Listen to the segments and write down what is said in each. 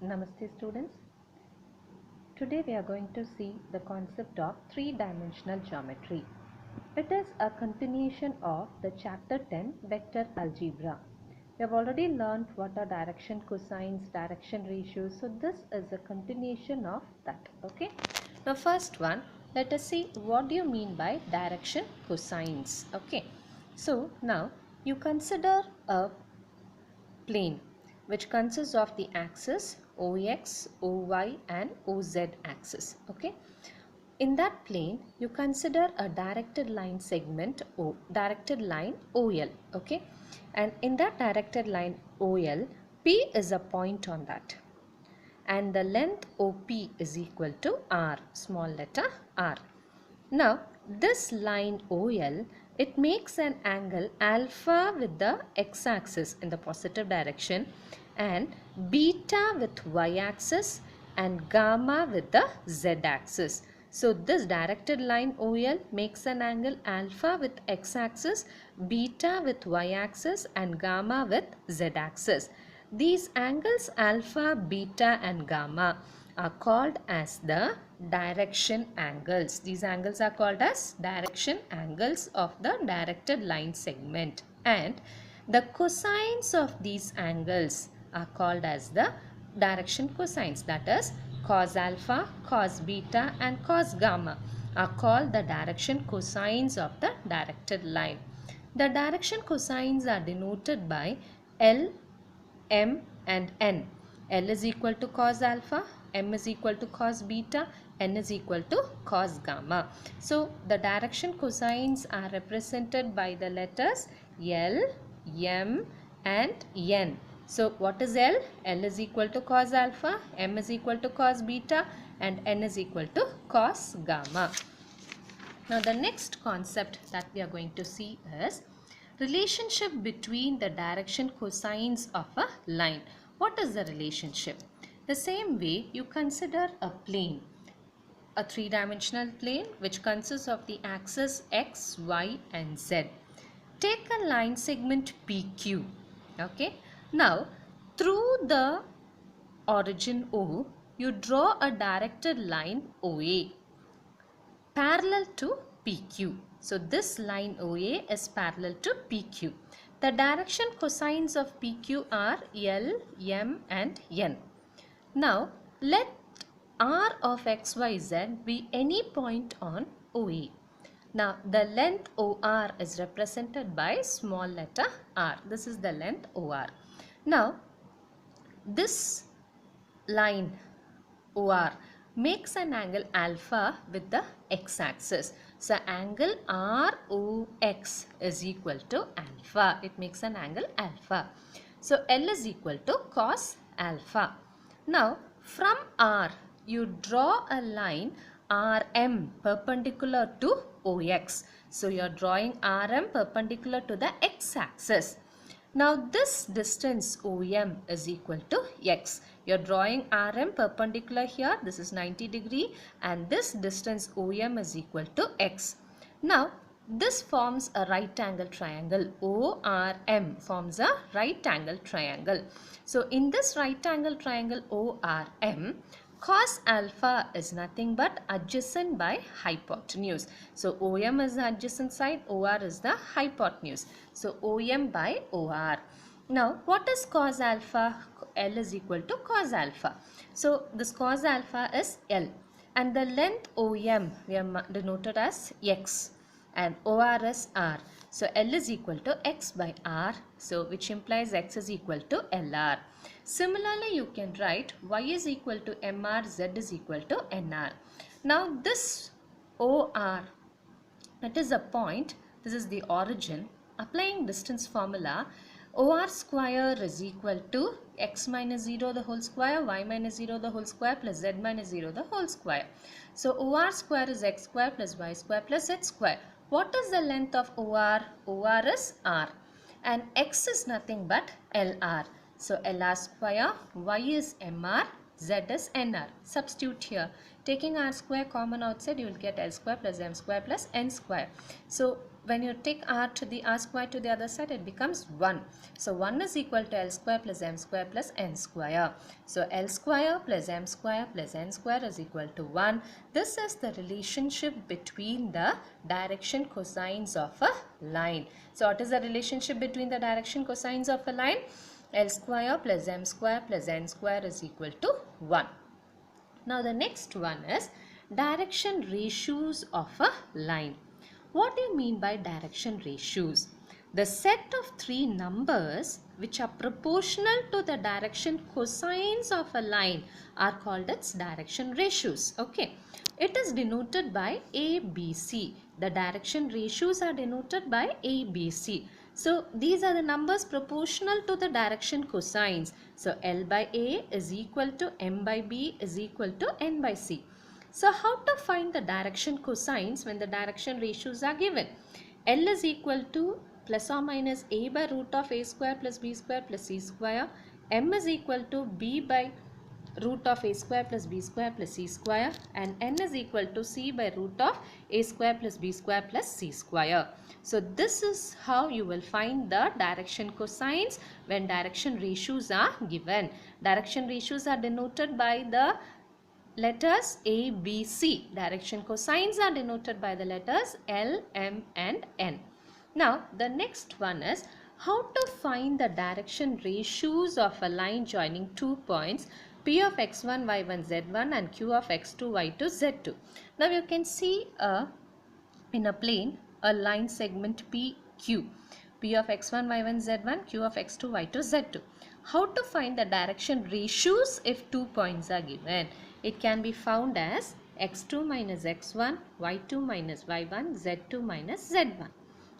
Namaste students. Today we are going to see the concept of three-dimensional geometry. It is a continuation of the chapter 10 vector algebra. We have already learned what are direction cosines, direction ratios. So this is a continuation of that. Okay. Now first one, let us see what do you mean by direction cosines. Okay. So now you consider a plane which consists of the axis OX, OY and OZ axis. Okay. In that plane, you consider a directed line segment directed line OL. Okay. And in that directed line OL, P is a point on that. And the length OP is equal to R, small letter R. Now, this line OL, it makes an angle alpha with the x-axis in the positive direction and beta with y-axis and gamma with the z-axis. So, this directed line OL makes an angle alpha with x-axis, beta with y-axis and gamma with z-axis. These angles alpha, beta and gamma are called as the direction angles. These angles are called as direction angles of the directed line segment, and the cosines of these angles are called as the direction cosines. That is, cos alpha, cos beta and cos gamma are called the direction cosines of the directed line. The direction cosines are denoted by L, M and N. L is equal to cos alpha, M is equal to cos beta, N is equal to cos gamma. So, the direction cosines are represented by the letters L, M and N. So, what is L? L is equal to cos alpha, M is equal to cos beta and N is equal to cos gamma. Now, the next concept that we are going to see is relationship between the direction cosines of a line. What is the relationship? The same way you consider a plane, a three-dimensional plane which consists of the axis x, y and z. Take a line segment PQ. Okay. Now, through the origin O, you draw a directed line OA parallel to PQ. So this line OA is parallel to PQ. The direction cosines of PQ are L, M and N. Now let R of XYZ be any point on OA. Now the length OR is represented by small letter r. This is the length OR. Now this line OR makes an angle alpha with the x-axis. So angle ROX is equal to alpha. It makes an angle alpha. So L is equal to cos alpha. Now from R you draw a line RM perpendicular to OX. So you are drawing RM perpendicular to the x-axis. Now this distance OM is equal to x. You are drawing RM perpendicular here. This is 90 degree and this distance OM is equal to x. Now this forms a right angle triangle. ORM forms a right angle triangle. So in this right angle triangle ORM, cos alpha is nothing but adjacent by hypotenuse. So OM is the adjacent side, OR is the hypotenuse. So OM by OR. Now what is cos alpha? L is equal to cos alpha. So this cos alpha is L and the length OM we are denoted as x and OR is R. So L is equal to x by R, so which implies x is equal to LR. Similarly, you can write y is equal to MR, Z is equal to NR. Now this OR, that is a point, this is the origin. Applying distance formula, OR square is equal to x minus 0 the whole square, y minus 0 the whole square plus z minus 0 the whole square. So OR square is x square plus y square plus z square. What is the length of OR? OR is R and x is nothing but LR. So LR square, y is MR, z is NR. Substitute here. Taking R square common outside, you will get L square plus M square plus N square. So when you take r to the r square to the other side, it becomes 1. So 1 is equal to L square plus m square plus n square. So L square plus m square plus n square is equal to 1. This is the relationship between the direction cosines of a line. So what is the relationship between the direction cosines of a line? L square plus m square plus n square is equal to 1. Now the next one is direction ratios of a line. What do you mean by direction ratios? The set of three numbers which are proportional to the direction cosines of a line are called its direction ratios. Okay. It is denoted by ABC. The direction ratios are denoted by ABC. So these are the numbers proportional to the direction cosines. So L by A is equal to M by B is equal to N by C. So how to find the direction cosines when the direction ratios are given? L is equal to plus or minus A by root of A square plus B square plus C square. M is equal to B by root of A square plus B square plus C square, and N is equal to C by root of A square plus B square plus C square. So this is how you will find the direction cosines when direction ratios are given. Direction ratios are denoted by the letters A, B, C. Direction cosines are denoted by the letters L, M and N. Now the next one is how to find the direction ratios of a line joining 2 points P of x1, y1, z1 and Q of x2, y2, z2. Now you can see in a plane a line segment PQ. P of x1, y1, z1, Q of x2, y2, z2. How to find the direction ratios if 2 points are given? It can be found as x2 minus x1, y2 minus y1, z2 minus z1.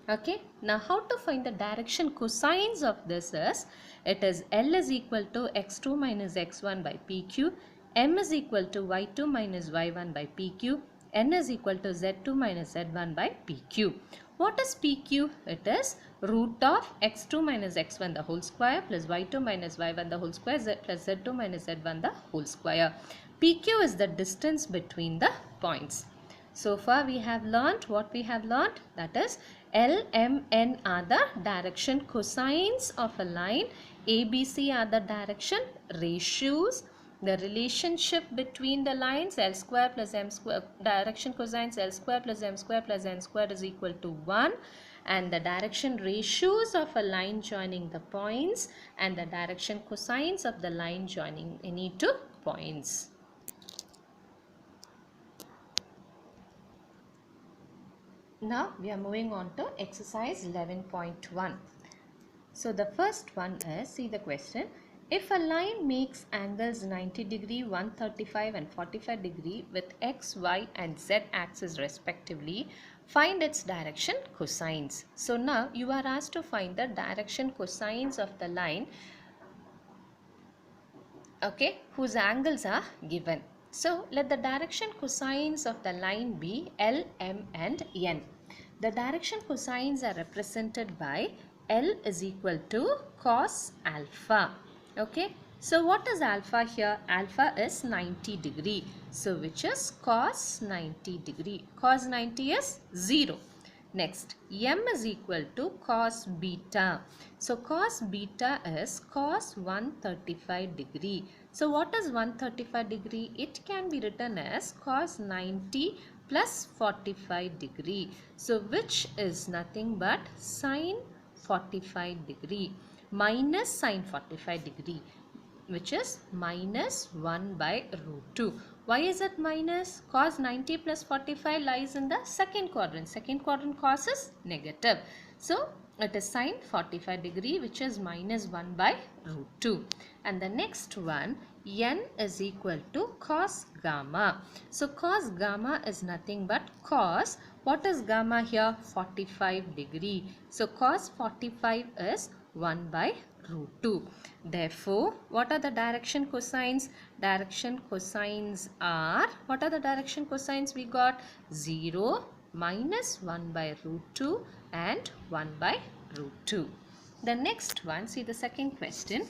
Okay. Now how to find the direction cosines of this is, it is L is equal to x2 minus x1 by PQ, M is equal to y2 minus y1 by PQ, N is equal to z2 minus z1 by PQ. What is PQ? It is root of x2 minus x1 the whole square plus y2 minus y1 the whole square plus z2 minus z1 the whole square. PQ is the distance between the points. So far we have learnt what we have learnt, that is L, M, N are the direction cosines of a line, A, B, C are the direction ratios. The relationship between the lines L square plus M square, direction cosines L square plus M square plus N square is equal to 1, and the direction ratios of a line joining the points and the direction cosines of the line joining any two points. Now we are moving on to exercise 11.1. So the first one is, see the question. If a line makes angles 90 degree, 135 and 45 degree with x, y and z axis respectively, find its direction cosines. So now you are asked to find the direction cosines of the line, okay, whose angles are given. So let the direction cosines of the line be L, M and N. The direction cosines are represented by L is equal to cos alpha. Okay. So what is alpha here? Alpha is 90 degree. So which is cos 90 degree. Cos 90 is 0. Next, M is equal to cos beta. So cos beta is cos 135 degree. So what is 135 degree? It can be written as cos 90 plus 45 degree. So which is nothing but sin 45 degree minus sin 45 degree, which is minus 1 by root 2. Why is it minus? Cos 90 plus 45 lies in the second quadrant. Second quadrant cos is negative. So it is sin 45 degree, which is minus 1 by root 2. And the next one, N is equal to cos gamma. So cos gamma is nothing but cos. What is gamma here? 45 degree. So cos 45 is 1 by root 2. Therefore, what are the direction cosines? Direction cosines are, what are the direction cosines we got? 0, minus 1 by root 2 and 1 by root 2. The next one, see the second question.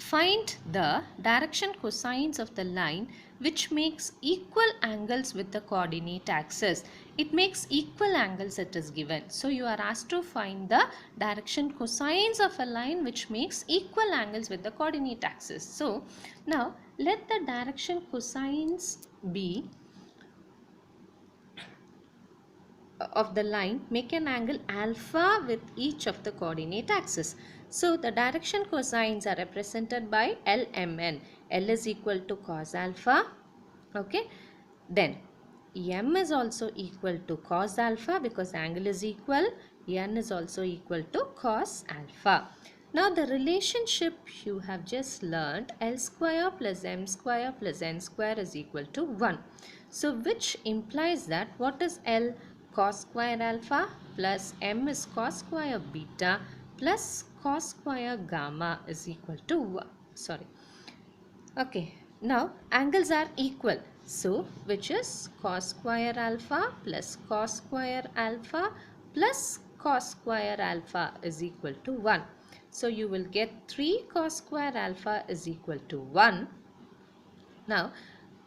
find the direction cosines of the line which makes equal angles with the coordinate axis. It makes equal angles, it is given. So you are asked to find the direction cosines of a line which makes equal angles with the coordinate axis. So now let the direction cosines be of the line make an angle alpha with each of the coordinate axis. So the direction cosines are represented by LMN. L is equal to cos alpha. Okay. Then M is also equal to cos alpha because angle is equal. N is also equal to cos alpha. Now the relationship you have just learned, L square plus M square plus N square is equal to 1. So which implies that what is L? Cos square alpha plus M is cos square beta plus cos square gamma is equal to 1. Okay, now angles are equal. So which is cos square alpha plus cos square alpha plus cos square alpha is equal to 1. So you will get 3 cos square alpha is equal to 1. Now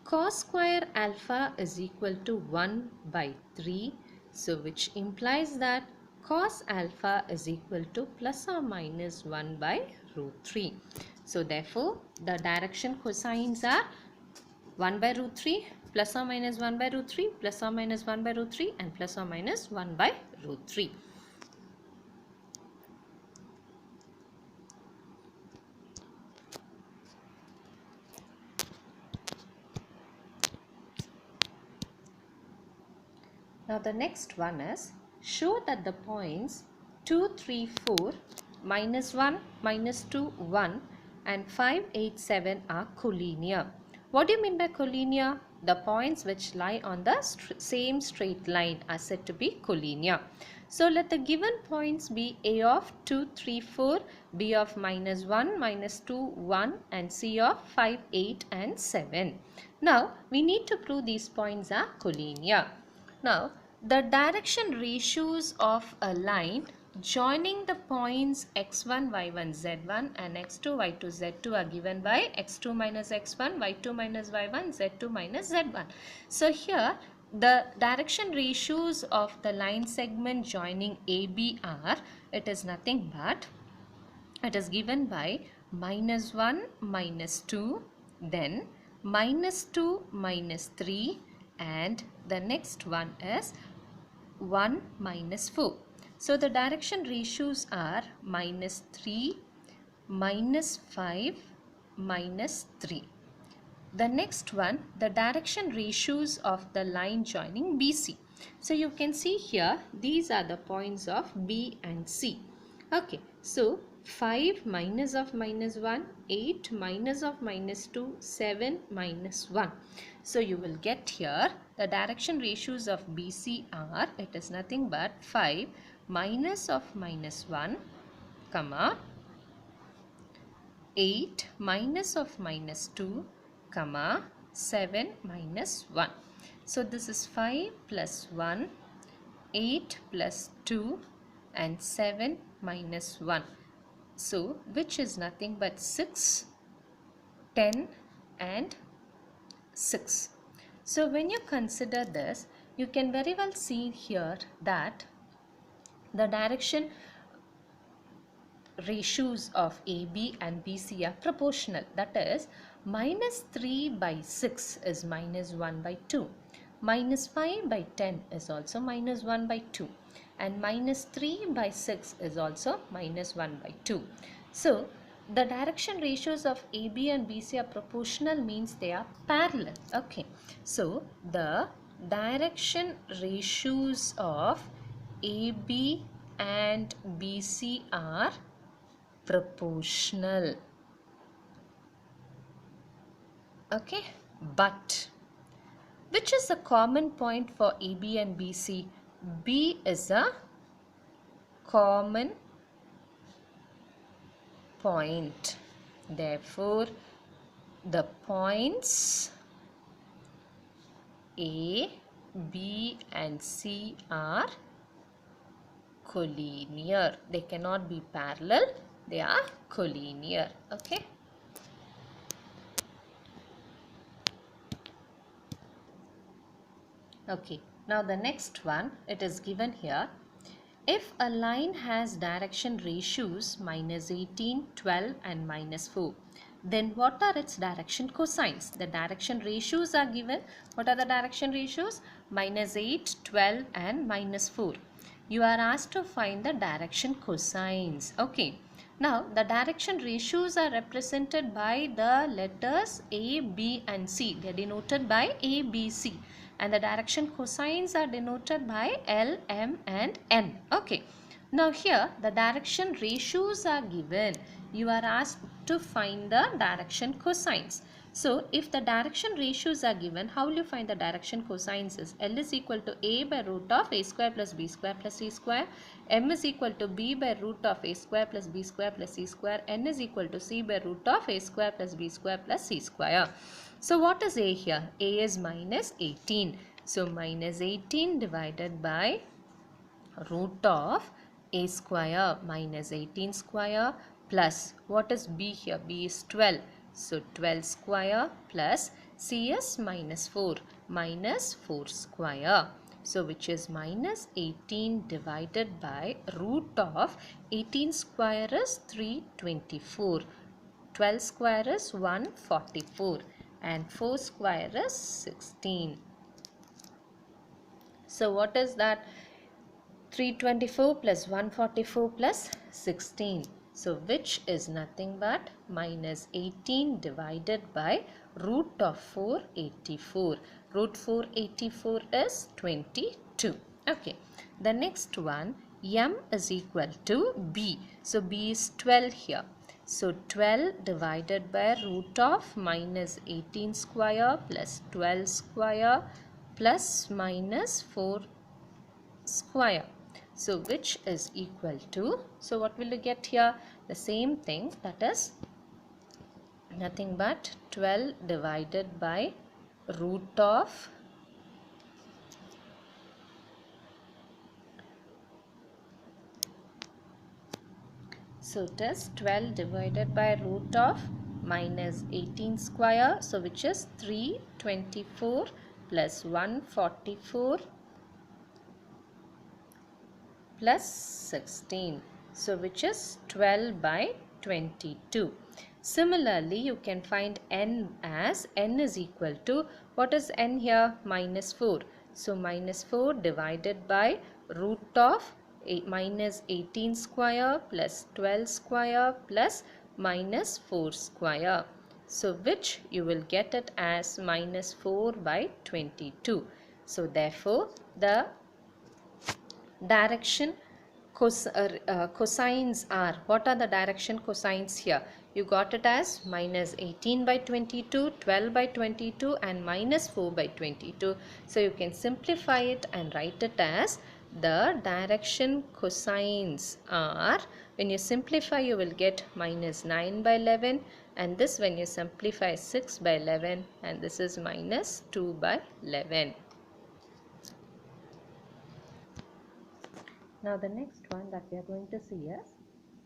cos square alpha is equal to 1 by 3. So which implies that cos alpha is equal to plus or minus 1 by root 3. So therefore the direction cosines are 1 by root 3 plus or minus 1 by root 3 plus or minus 1 by root 3 and plus or minus 1 by root 3. Now the next one is show that the points 2, 3, 4, minus 1, minus 2, 1 and 5, 8, 7 are collinear. What do you mean by collinear? The points which lie on the same straight line are said to be collinear. So let the given points be A of 2, 3, 4, B of minus 1, minus 2, 1 and C of 5, 8 and 7. Now we need to prove these points are collinear. Now, the direction ratios of a line joining the points x1, y1, z1 and x2, y2, z2 are given by x2 minus x1, y2 minus y1, z2 minus z1. So, here the direction ratios of the line segment joining AB are, it is nothing but, it is given by minus 1, minus 2, then minus 2, minus 3 and the next one is 1 minus 4. So the direction ratios are minus 3, minus 5, minus 3. The next one, the direction ratios of the line joining BC. So you can see here, these are the points of B and C. Okay, so 5 minus of minus 1, 8 minus of minus 2, 7 minus 1. So you will get here the direction ratios of BC are, it is nothing but 5 minus of minus 1, comma 8 minus of minus 2, comma 7 minus 1. So this is 5 plus 1, 8 plus 2 and 7 minus 1. So which is nothing but 6, 10 and 6. So when you consider this, you can very well see here that the direction ratios of AB and BC are proportional. That is, minus 3 by 6 is minus 1 by 2. Minus 5 by 10 is also minus 1 by 2. And minus 3 by 6 is also minus 1 by 2. So, the direction ratios of AB and BC are proportional means they are parallel. Okay. So, the direction ratios of AB and BC are proportional. Okay. But which is the common point for AB and BC? B is a common point. Therefore, the points A, B and C are collinear. They cannot be parallel. They are collinear. Okay. Okay, now the next one, it is given here. If a line has direction ratios -18, 12 and -4, then what are its direction cosines? The direction ratios are given. What are the direction ratios? -8, 12 and -4. You are asked to find the direction cosines. Okay. Now the direction ratios are represented by the letters A, B and C. They are denoted by A, B, C. And the direction cosines are denoted by L, M and N. Okay. Now here the direction ratios are given. You are asked to find the direction cosines. So if the direction ratios are given, how will you find the direction cosines? Is L is equal to A by root of A square plus B square plus C square. M is equal to B by root of A square plus B square plus C square. N is equal to C by root of A square plus B square plus C square. So what is A here? A is -18. So -18 divided by root of A square -18 square plus, what is B here? B is 12. So 12 square plus C is -4 -4 square. So which is -18 divided by root of 18 square is 324. 12 square is 144 and 4 square is 16. So what is that? 324 plus 144 plus 16. So which is nothing but -18 divided by root of 484. Root 484 is 22. Okay. The next one, M is equal to B. So B is 12 here. So 12 divided by root of -18 square plus 12 square plus -4 square. So which is equal to, so what will you get here? The same thing, that is nothing but 12 divided by root of so it is 12 divided by root of -18 square, so which is 324 plus 144 plus 16. So which is 12 by 22. Similarly, you can find N as N is equal to, what is N here? -4. So -4 divided by root of -18 square plus 12 square plus -4 square. So which you will get it as -4 by 22. So therefore the direction cosines are, what are the direction cosines here? You got it as -18 by 22, 12 by 22 and -4 by 22. So you can simplify it and write it as the direction cosines are, when you simplify you will get -9 by 11, and this when you simplify 6 by 11, and this is -2 by 11. Now the next one that we are going to see is,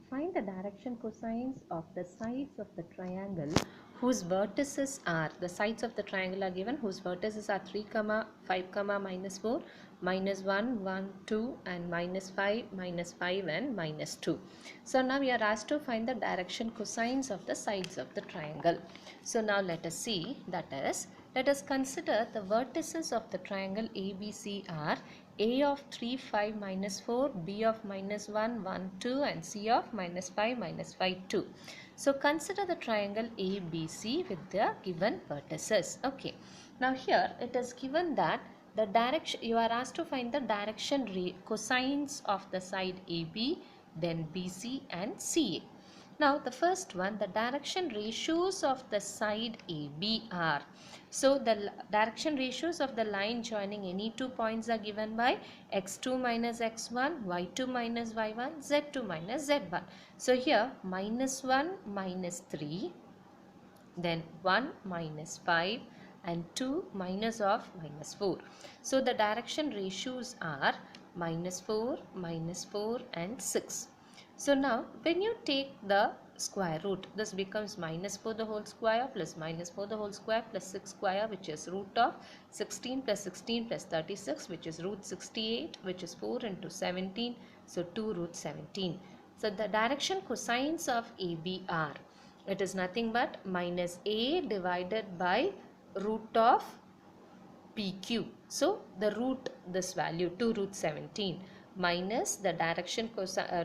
find the direction cosines of the sides of the triangle whose vertices are, the sides of the triangle are given whose vertices are 3, 5, -4, -1, 1, 2 and -5, -5 and -2. So now we are asked to find the direction cosines of the sides of the triangle. So now let us see, that is, let us consider the vertices of the triangle ABC are A of 3, 5, -4, B of -1, 1, 2 and C of -5, -5, 2. So consider the triangle ABC with the given vertices. Okay. Now here it is given that the direction, you are asked to find the direction cosines of the side AB, then BC and CA. Now the first one, the direction ratios of the side AB are, so the direction ratios of the line joining any two points are given by x2 minus x1, y2 minus y1, z2 minus z1. So here -1 -3, then 1 -5 and 2 minus of -4. So the direction ratios are -4, -4 and 6. So now when you take the square root. This becomes minus 4 the whole square plus minus 4 the whole square plus 6 square, which is root of 16 plus 16 plus 36, which is root 68, which is 4 into 17, so 2 root 17. So the direction cosines of AB are, it is nothing but minus A divided by root of PQ. So the root, this value 2 root 17, minus the direction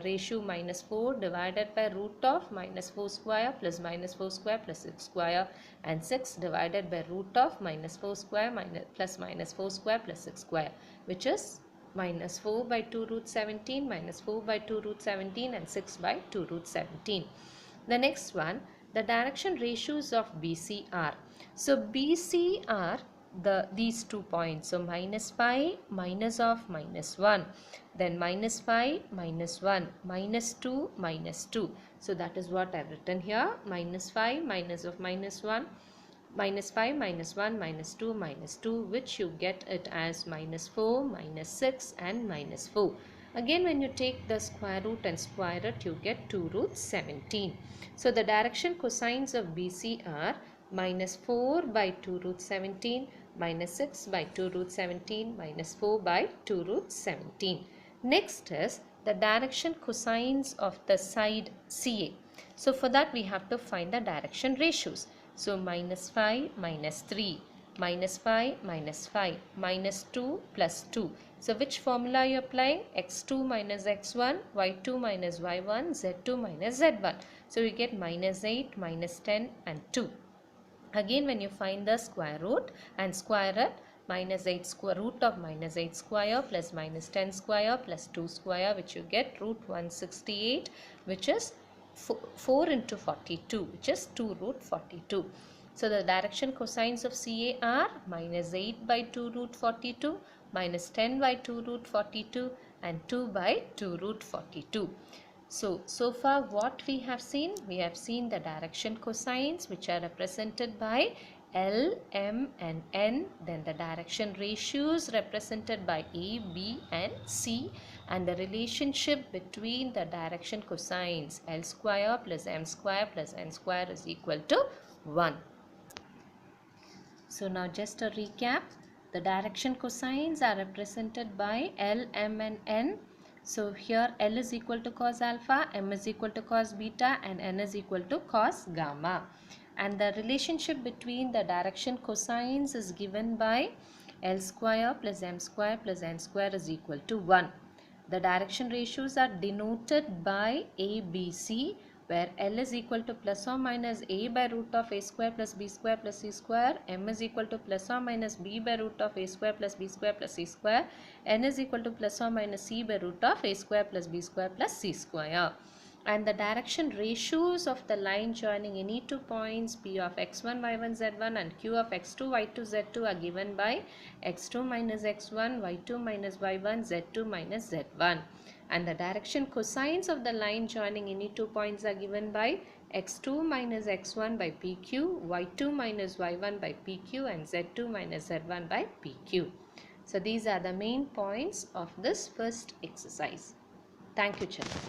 ratio minus 4 divided by root of minus 4 square plus minus 4 square plus 6 square, and 6 divided by root of minus 4 square minus 4 square plus 6 square, which is minus 4 by 2 root 17 minus 4 by 2 root 17 and 6 by 2 root 17. The next one, the direction ratios of BC are. So BC are these 2 points. So minus 5 minus of minus 1, then minus 5 minus 1, minus 2 minus 2. So that is what I have written here. Minus 5 minus of minus 1, minus 5 minus 1 minus 2 minus 2, which you get it as minus 4 minus 6 and minus 4. Again, when you take the square root and square it, you get 2 root 17. So the direction cosines of BC are minus 4 by 2 root 17, minus 6 by 2 root 17, minus 4 by 2 root 17. Next is the direction cosines of the side CA. So for that we have to find the direction ratios. So minus 5 minus 3, minus 5 minus 5, minus 2 plus 2. So which formula are you applying? x2 minus x1, y2 minus y1, z2 minus z1. So we get minus 8, minus 10 and 2. Again, when you find the square root and square it, minus 8 square root of minus 8 square plus minus 10 square plus 2 square, which you get root 168, which is 4 into 42, which is 2 root 42. So the direction cosines of CA are minus 8 by 2 root 42, minus 10 by 2 root 42 and 2 by 2 root 42. So far what we have seen the direction cosines, which are represented by L, M and N, then the direction ratios represented by A, B and C, and the relationship between the direction cosines L square plus M square plus N square is equal to 1. So now just a recap, the direction cosines are represented by L, M and N. So here L is equal to cos alpha, M is equal to cos beta and N is equal to cos gamma. And the relationship between the direction cosines is given by L square plus M square plus N square is equal to 1. The direction ratios are denoted by A, B, C, where L is equal to plus or minus A by root of A square plus B square plus C square, M is equal to plus or minus B by root of A square plus B square plus C square, N is equal to plus or minus C by root of A square plus B square plus C square. And the direction ratios of the line joining any two points P of x1, y1, z1 and Q of x2, y2, z2 are given by x2 minus x1, y2 minus y1, z2 minus z1. And the direction cosines of the line joining any two points are given by x2 minus x1 by pq, y2 minus y1 by pq and z2 minus z1 by pq. So these are the main points of this first exercise. Thank you, children.